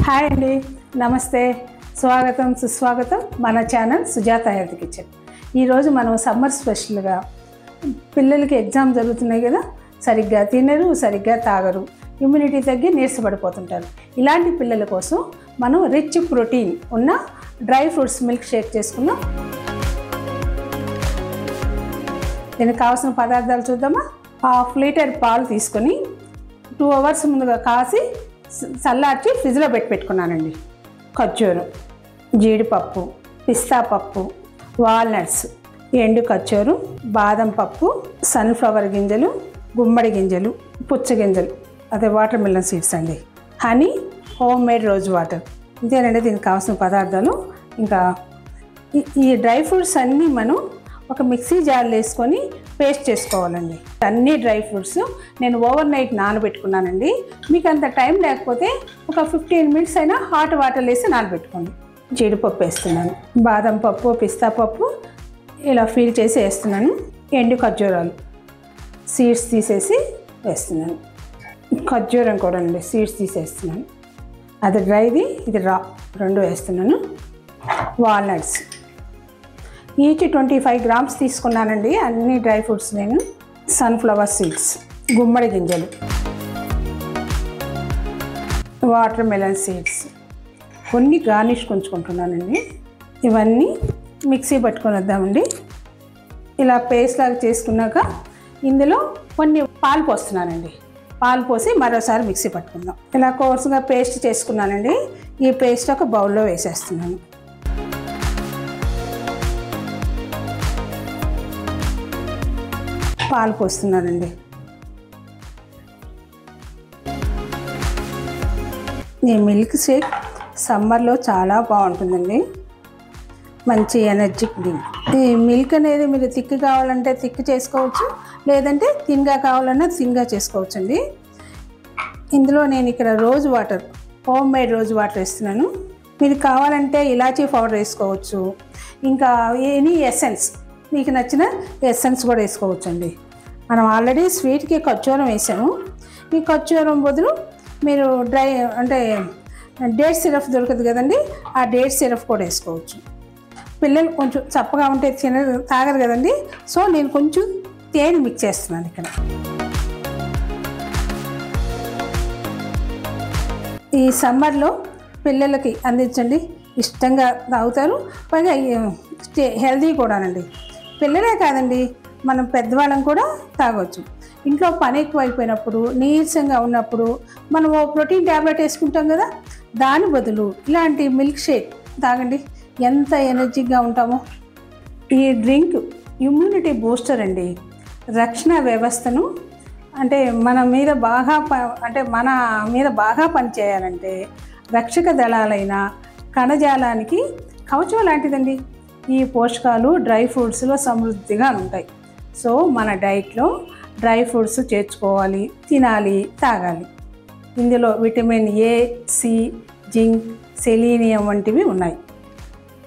Hi అండి, నమస్తే, స్వాగతం సుస్వాగతం మన ఛానల్ సుజాత హెల్త్ కిచెన్. ఈరోజు మనం సమ్మర్ స్పెషల్గా పిల్లలకి ఎగ్జామ్ జరుగుతున్నాయి కదా, సరిగ్గా తినరు, సరిగ్గా తాగరు, ఇమ్యూనిటీ తగ్గి నీరసపడిపోతుంటారు. ఇలాంటి పిల్లల కోసం మనం రిచ్ ప్రోటీన్ ఉన్న డ్రై ఫ్రూట్స్ మిల్క్ షేక్ చేసుకున్నాం. దీనికి కావాల్సిన పదార్థాలు చూద్దామా. 1/2 లీటర్ పాలు తీసుకొని 2 అవర్స్ ముందుగా కాసి చల్లార్చి ఫ్రిడ్జ్లో పెట్టుకున్నానండి. ఖర్జూరం, జీడిపప్పు, పిస్తా పప్పు, వాల్నట్స్, ఎండు ఖర్జూరం, బాదం పప్పు, సన్ఫ్లవర్ గింజలు, గుమ్మడి గింజలు, పుచ్చగింజలు, అదే వాటర్ మిలన్ సీడ్స్ అండి, honey, home made rose water. ఇంతేనండి దీనికి కావాల్సిన పదార్థాలు. ఇంకా ఈ డ్రై ఫ్రూట్స్ అన్నీ మనం ఒక మిక్సీ జార్లో వేసుకొని పేస్ట్ చేసుకోవాలండి. అన్ని డ్రై ఫ్రూట్స్ నేను ఓవర్ నైట్ నానబెట్టుకున్నానండి. మీకు అంత టైం లేకపోతే ఒక 15 మినిట్స్ అయినా హాట్ వాటర్ వేసి నానబెట్టుకోండి. జీడిపప్పు వేస్తున్నాను, బాదం పప్పు, పిస్తా పప్పు ఇలా ఫీల్ చేసి వేస్తున్నాను. ఎండు ఖర్జూరాలు సీడ్స్ తీసేసి వేస్తున్నాను. ఖర్జూరం కూడా అండి సీడ్స్ తీసేస్తున్నాను. అది డ్రైది, ఇది రా, రెండు వేస్తున్నాను. వాల్నట్స్ ఈచ్ 25 గ్రామ్స్ తీసుకున్నానండి అన్ని డ్రై ఫ్రూట్స్ నేను. సన్ఫ్లవర్ సీడ్స్, గుమ్మడి గింజలు, వాటర్ మెలన్ సీడ్స్, కొన్ని గార్నిష్ ఉంచుకుంటున్నానండి. ఇవన్నీ మిక్సీ పట్టుకొని వద్దామండి. ఇలా పేస్ట్ లాగా చేసుకున్నాక ఇందులో కొన్ని పాలు పోస్తున్నానండి. పాలు పోసి మరోసారి మిక్సీ పట్టుకుందాం. ఇలా కోర్సుగా పేస్ట్ చేసుకున్నానండి. ఈ పేస్ట్ ఒక బౌల్లో వేసేస్తున్నాను. పాలు పోస్తున్నానండి. ఈ మిల్క్ షేక్ సమ్మర్లో చాలా బాగుంటుందండి, మంచి ఎనర్జిక్ డ్రింక్. ఈ మిల్క్ అనేది మీరు థిక్ కావాలంటే థిక్ చేసుకోవచ్చు, లేదంటే థిన్గా కావాలన్నా థిన్గా చేసుకోవచ్చు అండి. ఇందులో నేను ఇక్కడ rose water, home made rose water వేస్తున్నాను. మీరు కావాలంటే ఇలాచీ పౌడర్ వేసుకోవచ్చు, ఇంకా ఎనీ ఎసెన్స్, మీకు నచ్చిన ఎసెన్స్ కూడా వేసుకోవచ్చు అండి. మనం ఆల్రెడీ స్వీట్కి ఖర్జూరం వేసాము. ఈ ఖర్జూరం బదులు మీరు డ్రై అంటే డేట్ సిరప్ దొరకదు కదండి, ఆ డేట్ సిరప్ కూడా వేసుకోవచ్చు. పిల్లలు కొంచెం చప్పగా ఉంటే తాగరు కదండి, సో నేను కొంచెం తేనె మిక్స్ చేస్తున్నాను ఇక్కడ. ఈ సమ్మర్లో పిల్లలకి అందించండి, ఇష్టంగా తాగుతారు, పైగా హెల్దీ కూడానండి. పిల్లలే కాదండి, మనం పెద్దవాళ్ళం కూడా తాగొచ్చు. ఇంట్లో పని ఎక్కువ అయిపోయినప్పుడు, నీరసంగా ఉన్నప్పుడు మనం ఓ ప్రోటీన్ ట్యాబ్లెట్ వేసుకుంటాం కదా, దాని బదులు ఇలాంటి మిల్క్ షేక్ తాగండి, ఎంత ఎనర్జీగా ఉంటామో. ఈ డ్రింక్ ఇమ్యూనిటీ బూస్టర్ అండి. రక్షణ వ్యవస్థను అంటే మన మీద బాగా పనిచేయాలంటే రక్షక దళాలైన కణజాలానికి కవచం లాంటిదండి. ఈ పోషకాలు డ్రై ఫ్రూట్స్లో సమృద్ధిగా ఉంటాయి. సో మన డైట్లో డ్రై ఫ్రూట్స్ చేర్చుకోవాలి, తినాలి, తాగాలి. ఇందులో vitamin A, C, zinc, selenium వంటివి ఉన్నాయి.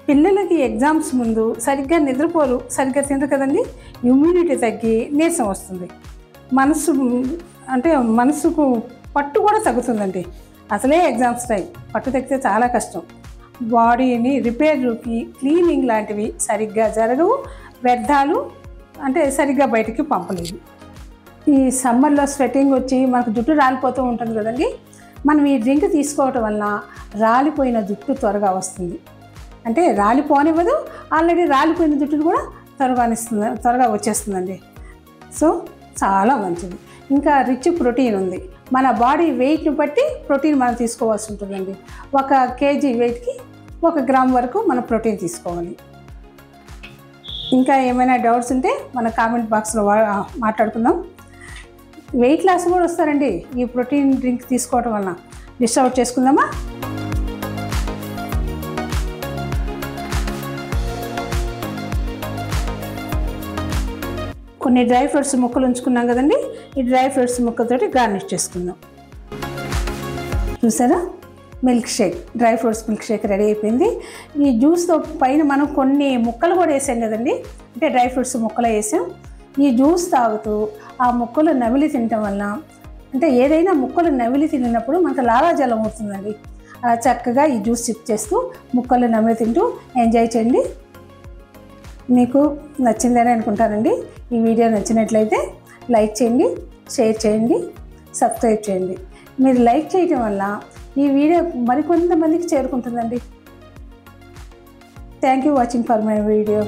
పిల్లలకి ఎగ్జామ్స్ ముందు సరిగ్గా నిద్రపోరు, సరిగ్గా తినరు కదండి, ఇమ్యూనిటీ తగ్గి నీరసం వస్తుంది. మనసుకు పట్టు కూడా తగ్గుతుందండి. అసలే ఎగ్జామ్స్ టైం, పట్టు తగ్గితే చాలా కష్టం. బాడీని రిపేర్కి, క్లీనింగ్ లాంటివి సరిగ్గా జరగవు, వ్యర్థాలు సరిగ్గా బయటికి పంపలేదు. ఈ సమ్మర్లో స్వెటింగ్ వచ్చి మనకు జుట్టు రాలిపోతూ ఉంటుంది కదండి, మనం ఈ డ్రింక్ తీసుకోవటం వలన రాలిపోయిన జుట్టు త్వరగా వస్తుంది. రాలిపోనివ్వదు, ఆల్రెడీ రాలిపోయిన జుట్టును కూడా త్వరగా వచ్చేస్తుందండి. సో చాలా మంచిది. ఇంకా రిచ్ ప్రోటీన్ ఉంది. మన బాడీ వెయిట్ని బట్టి ప్రోటీన్ మనం తీసుకోవాల్సి ఉంటుందండి. 1 kg వెయిట్కి 1 గ్రామ్ వరకు మనం ప్రోటీన్ తీసుకోవాలి. ఇంకా ఏమైనా డౌట్స్ ఉంటే మన కామెంట్ బాక్స్లో మాట్లాడుకుందాం. వెయిట్ లాస్ కూడా వస్తారండి ఈ ప్రోటీన్ డ్రింక్ తీసుకోవడం వలన. లిస్ట్ అవుట్ చేసుకుందామా. కొన్ని డ్రై ఫ్రూట్స్ ముక్కలు ఉంచుకున్నాం కదండి, ఈ డ్రై ఫ్రూట్స్ ముక్కలతోటి గార్నిష్ చేసుకుందాం. చూసారా, milk shake, dry fruits milk shake ready అయిపోయింది. ఈ జ్యూస్తో పైన మనం కొన్ని ముక్కలు కూడా వేసాం కదండి, డ్రై ఫ్రూట్స్ ముక్కలు వేసాం. ఈ జ్యూస్ తాగుతూ ఆ ముక్కలు నమిలి తినటం వలన ఏదైనా ముక్కలు నమిలి తిన్నప్పుడు మనకు లాలాజలం అవుతుందండి. అలా చక్కగా ఈ జ్యూస్ సిప్ చేస్తూ ముక్కలు నమిలి తింటూ ఎంజాయ్ చేయండి. మీకు నచ్చిందని అనుకుంటానండి. ఈ వీడియో నచ్చినట్లయితే లైక్ చేయండి, షేర్ చేయండి, సబ్స్క్రైబ్ చేయండి. మీరు లైక్ చేయడం వల్ల ఈ వీడియో మరికొంతమందికి చేరుకుంటుందండి. Thank you watching for my video.